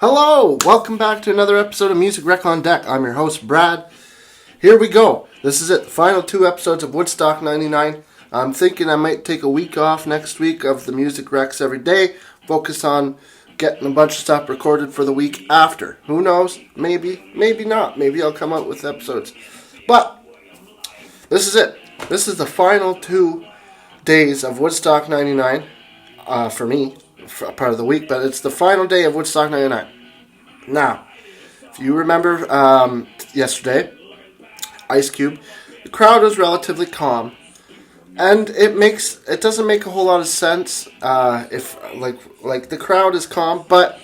Hello! Welcome back to another episode of Music Rec on Deck. I'm your host, Brad. Here we go. This is it. The final 2 episodes of Woodstock 99. I'm thinking I might take a week off next week of the Music Recs every day. Focus on getting a bunch of stuff recorded for the week after. Who knows? Maybe. Maybe not. Maybe I'll come out with episodes. But this is it. This is the final 2 days of Woodstock 99 for me. For part of the week, but it's the final day of Woodstock 99. Now, if you remember yesterday, Ice Cube, the crowd was relatively calm, and it doesn't make a whole lot of sense if like the crowd is calm, but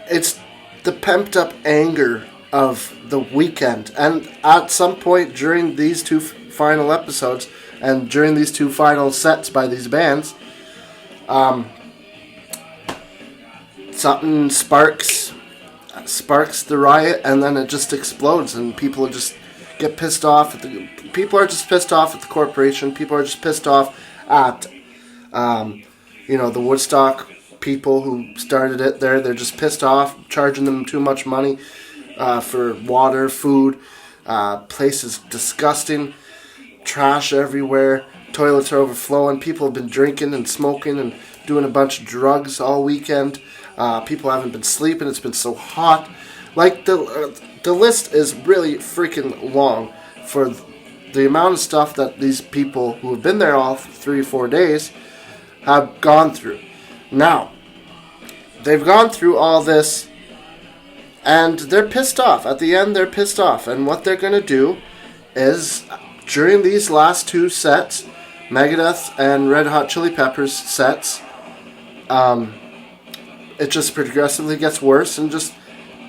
it's the pumped up anger of the weekend, and at some point during these 2 final episodes and during these 2 final sets by these bands, something sparks the riot, and then it just explodes, and people just get pissed off. People are just pissed off at the corporation. People are just pissed off at, the Woodstock people who started it there. They're just pissed off, charging them too much money for water, food. Place is disgusting. Trash everywhere. Toilets are overflowing. People have been drinking and smoking and doing a bunch of drugs all weekend. People haven't been sleeping. It's been so hot. Like, the list is really freaking long for the amount of stuff that these people who have been there all 3 or 4 days have gone through. Now, they've gone through all this, and they're pissed off. At the end, they're pissed off. And what they're going to do is, during these last 2 sets, Megadeth and Red Hot Chili Peppers sets, it just progressively gets worse, and just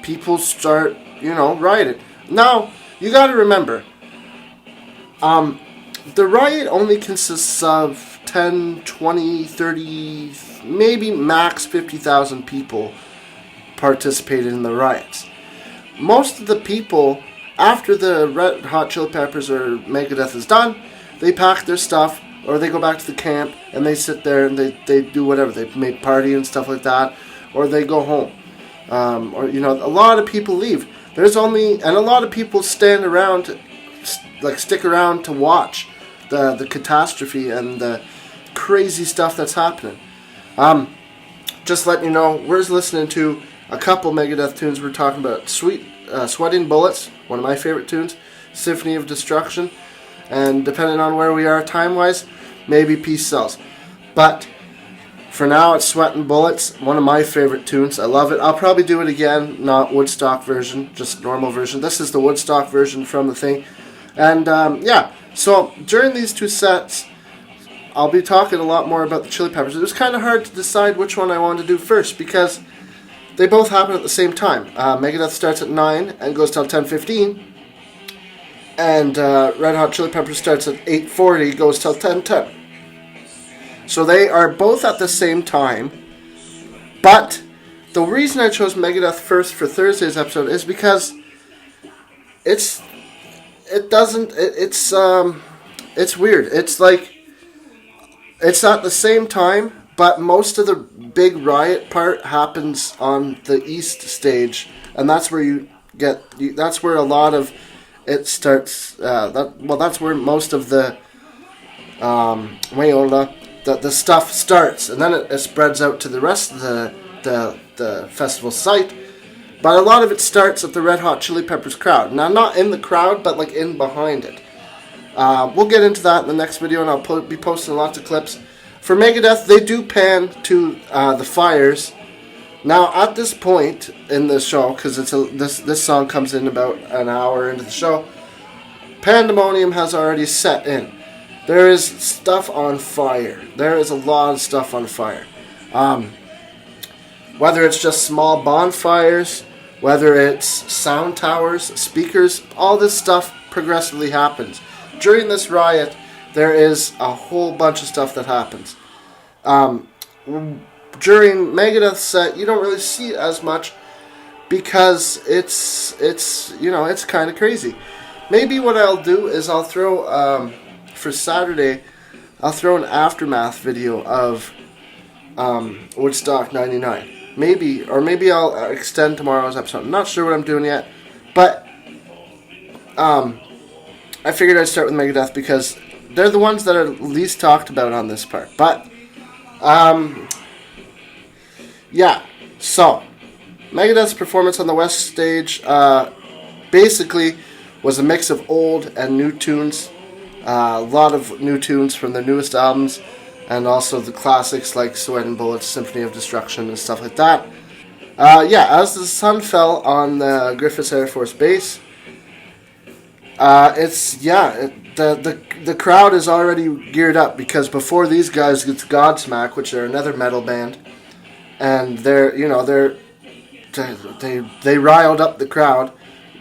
people start, rioting. Now, you got to remember, the riot only consists of 10, 20, 30, maybe max 50,000 people participated in the riots. Most of the people, after the Red Hot Chili Peppers or Megadeth is done, they pack their stuff, or they go back to the camp, and they sit there and they do whatever. They make party and stuff like that, or they go home. A lot of people leave. And a lot of people stand around, stick around to watch the catastrophe and the crazy stuff that's happening. Just letting you know, we're listening to a couple Megadeth tunes. We're talking about Sweating Bullets, one of my favorite tunes, Symphony of Destruction, and depending on where we are time-wise, maybe Peace Sells. But for now, it's Sweatin' Bullets, one of my favorite tunes. I love it. I'll probably do it again, not Woodstock version, just normal version. This is the Woodstock version from the thing. And, so during these 2 sets, I'll be talking a lot more about the Chili Peppers. It was kind of hard to decide which one I wanted to do first, because they both happen at the same time. Megadeth starts at 9 and goes till 10:15. And Red Hot Chili Peppers starts at 8:40, goes till 10:10. So they are both at the same time. But the reason I chose Megadeth first for Thursday's episode is because it's weird. It's like, it's at the same time, but most of the big riot part happens on the east stage, and that's where that's where a lot of it starts. That's where most of the the stuff starts, and then it spreads out to the rest of the festival site. But a lot of it starts at the Red Hot Chili Peppers crowd. Now, not in the crowd, but like in behind it. We'll get into that in the next video, and I'll be posting lots of clips. For Megadeth, they do pan to the fires. Now, at this point in the show, because this song comes in about an hour into the show, pandemonium has already set in. There is stuff on fire. There is a lot of stuff on fire. Whether it's just small bonfires, whether it's sound towers, speakers, all this stuff progressively happens. During this riot, there is a whole bunch of stuff that happens. During Megadeth's set, you don't really see it as much because it's kind of crazy. Maybe what I'll do is I'll throw for Saturday, I'll throw an aftermath video of Woodstock 99. maybe I'll extend tomorrow's episode. I'm not sure what I'm doing yet, but I figured I'd start with Megadeth because they're the ones that are least talked about on this part. But yeah, so Megadeth's performance on the West stage basically was a mix of old and new tunes. A lot of new tunes from their newest albums, and also the classics like Sweat and Bullets, Symphony of Destruction, and stuff like that. As the sun fell on the Griffiths Air Force Base, the crowd is already geared up because before these guys it's Godsmack, which are another metal band, and they riled up the crowd,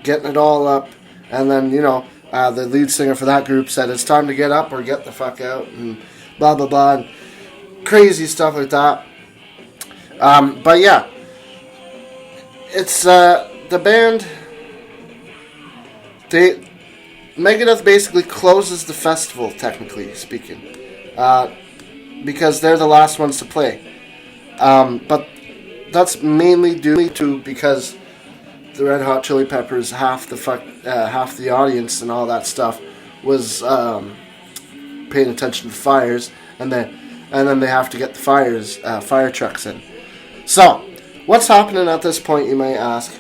getting it all up, and then the lead singer for that group said it's time to get up or get the fuck out, and blah blah blah, and crazy stuff like that. But yeah, it's the band. Megadeth basically closes the festival, technically speaking, because they're the last ones to play. But that's mainly due to because the Red Hot Chili Peppers, half the audience and all that stuff was paying attention to fires, and then they have to get the fire trucks in. So, what's happening at this point, you may ask,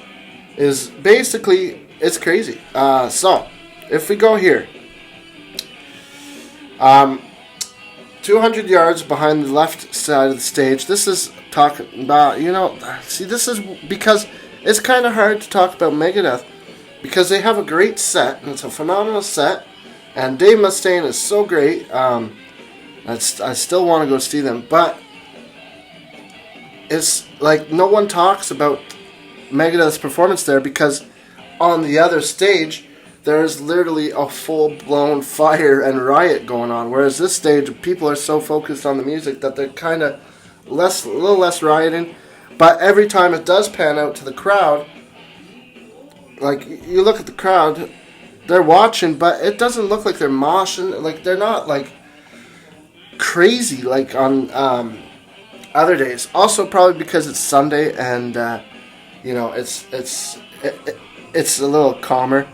is basically it's crazy. So, if we go here, 200 yards behind the left side of the stage, this is talking about, this is because it's kind of hard to talk about Megadeth because they have a great set, and it's a phenomenal set, and Dave Mustaine is so great. I still want to go see them, but it's like no one talks about Megadeth's performance there because on the other stage there's literally a full-blown fire and riot going on, whereas this stage people are so focused on the music that they're kind of a little less rioting. But every time it does pan out to the crowd, like you look at the crowd, they're watching, but it doesn't look like they're moshing. Like they're not like crazy like on other days. Also, probably because it's Sunday and it's a little calmer.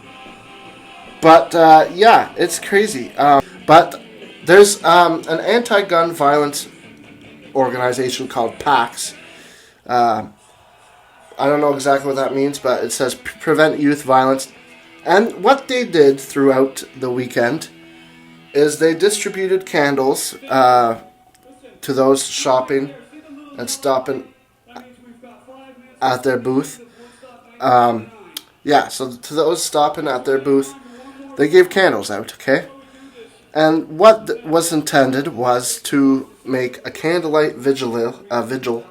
But it's crazy. But there's an anti-gun violence organization called PAX. I don't know exactly what that means, but it says Prevent Youth Violence. And what they did throughout the weekend is they distributed candles to those shopping and stopping at their booth. So to those stopping at their booth, they gave candles out, okay? And what was intended was to make a candlelight vigil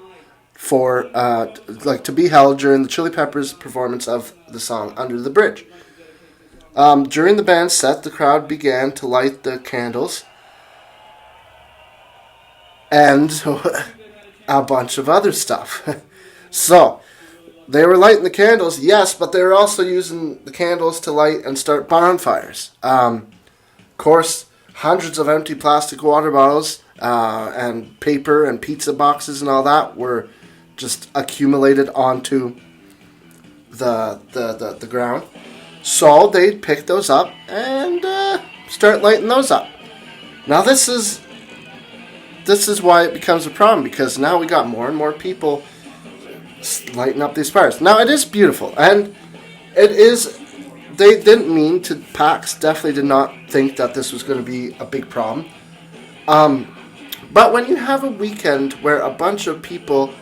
for to be held during the Chili Peppers' performance of the song Under the Bridge. During the band's set, the crowd began to light the candles and a bunch of other stuff. So, they were lighting the candles, yes, but they were also using the candles to light and start bonfires. Of course, hundreds of empty plastic water bottles and paper and pizza boxes and all that were just accumulated onto the ground. So they'd pick those up and start lighting those up. Now this is why it becomes a problem, because now we got more and more people lighting up these fires. Now it is beautiful, and it is. They didn't mean to. PAX definitely did not think that this was going to be a big problem. But when you have a weekend where a bunch of people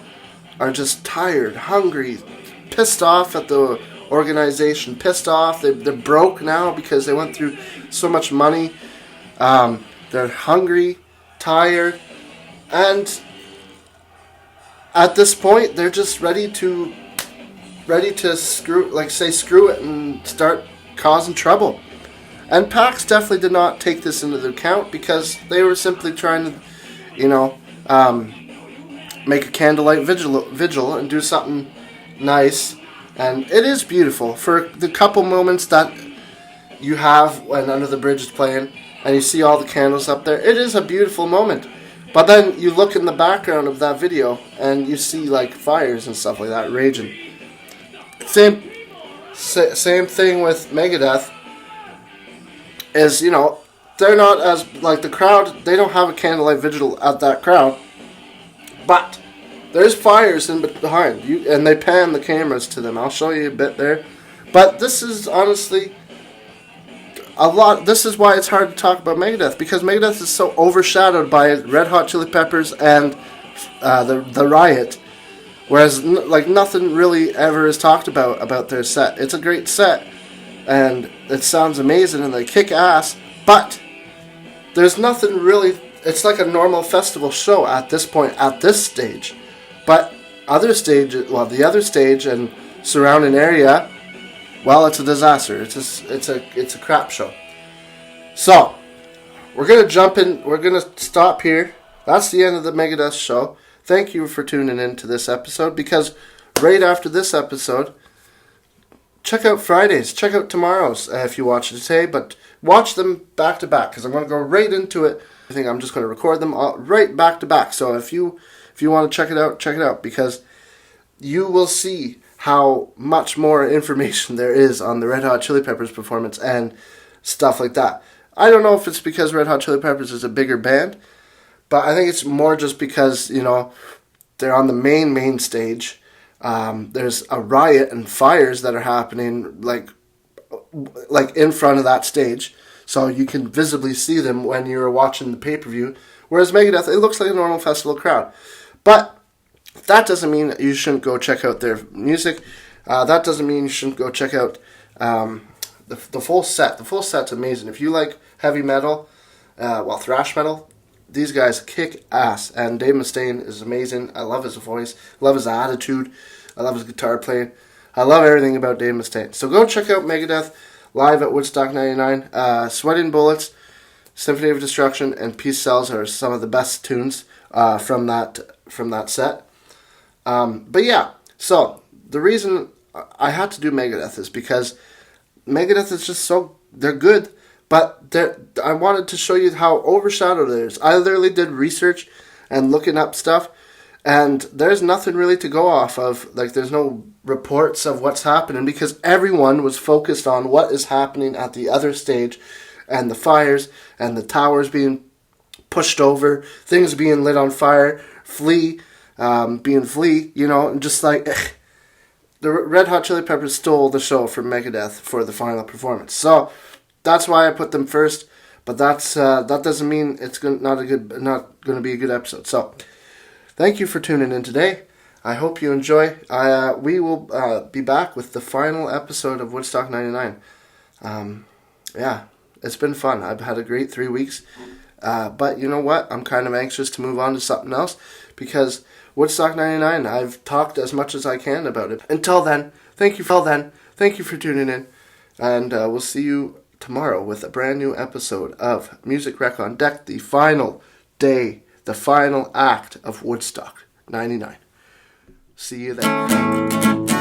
are just tired, hungry, pissed off at the organization, pissed off, they're broke now because they went through so much money. They're hungry, tired, and at this point they're just ready to screw it and start causing trouble. And PAX definitely did not take this into account because they were simply trying to, make a candlelight vigil and do something nice. And it is beautiful for the couple moments that you have when Under the Bridge is playing and you see all the candles up there. It is a beautiful moment. But then you look in the background of that video and you see like fires and stuff like that raging. Same thing with Megadeth. Is, you know, they're not as like the crowd. They don't have a candlelight vigil at that crowd, but there's fires in behind you, and they pan the cameras to them. I'll show you a bit there. But this is honestly a lot. This is why it's hard to talk about Megadeth, because Megadeth is so overshadowed by Red Hot Chili Peppers and the Riot, whereas like nothing really ever is talked about their set. It's a great set, and it sounds amazing, and they kick ass. But there's nothing really. It's like a normal festival show at this point, at this stage. But other stages, well, the other stage and surrounding area, well, it's a disaster. It's a crap show. So we're gonna jump in. We're gonna stop here. That's the end of the Megadeth show. Thank you for tuning in to this episode, because right after this episode, check out Fridays. Check out tomorrow's if you watch it today, but watch them back to back, because I'm going to go right into it. I think I'm just going to record them all right back to back. So if you want to check it out, because you will see how much more information there is on the Red Hot Chili Peppers performance and stuff like that. I don't know if it's because Red Hot Chili Peppers is a bigger band, but I think it's more just because, you know, they're on the main stage. There's a riot and fires that are happening like in front of that stage, so you can visibly see them when you're watching the pay-per-view. Whereas Megadeth, it looks like a normal festival crowd. But that doesn't mean that you shouldn't go check out their music. That doesn't mean you shouldn't go check out the full set. The full set's amazing. If you like heavy metal, thrash metal, these guys kick ass. And Dave Mustaine is amazing. I love his voice. I love his attitude. I love his guitar playing. I love everything about Dave Mustaine. So go check out Megadeth live at Woodstock 99. Sweating Bullets, Symphony of Destruction, and Peace Cells are some of the best tunes from that set. But yeah, so the reason I had to do Megadeth is because Megadeth is just they're good, but I wanted to show you how overshadowed it is. I literally did research and looking up stuff, and there's nothing really to go off of. Like, there's no reports of what's happening, because everyone was focused on what is happening at the other stage, and the fires, and the towers being pushed over, things being lit on fire, being Flea, you know, and just like the Red Hot Chili Peppers stole the show from Megadeth for the final performance. So that's why I put them first. But that doesn't mean it's not going to be a good episode. So thank you for tuning in today. I hope you enjoy. We will be back with the final episode of Woodstock 99. Yeah, it's been fun. I've had a great 3 weeks. But you know what? I'm kind of anxious to move on to something else, because Woodstock 99, I've talked as much as I can about it. Until then, thank you for tuning in, and we'll see you tomorrow with a brand new episode of Music Rec on Deck, the final day, the final act of Woodstock 99. See you then.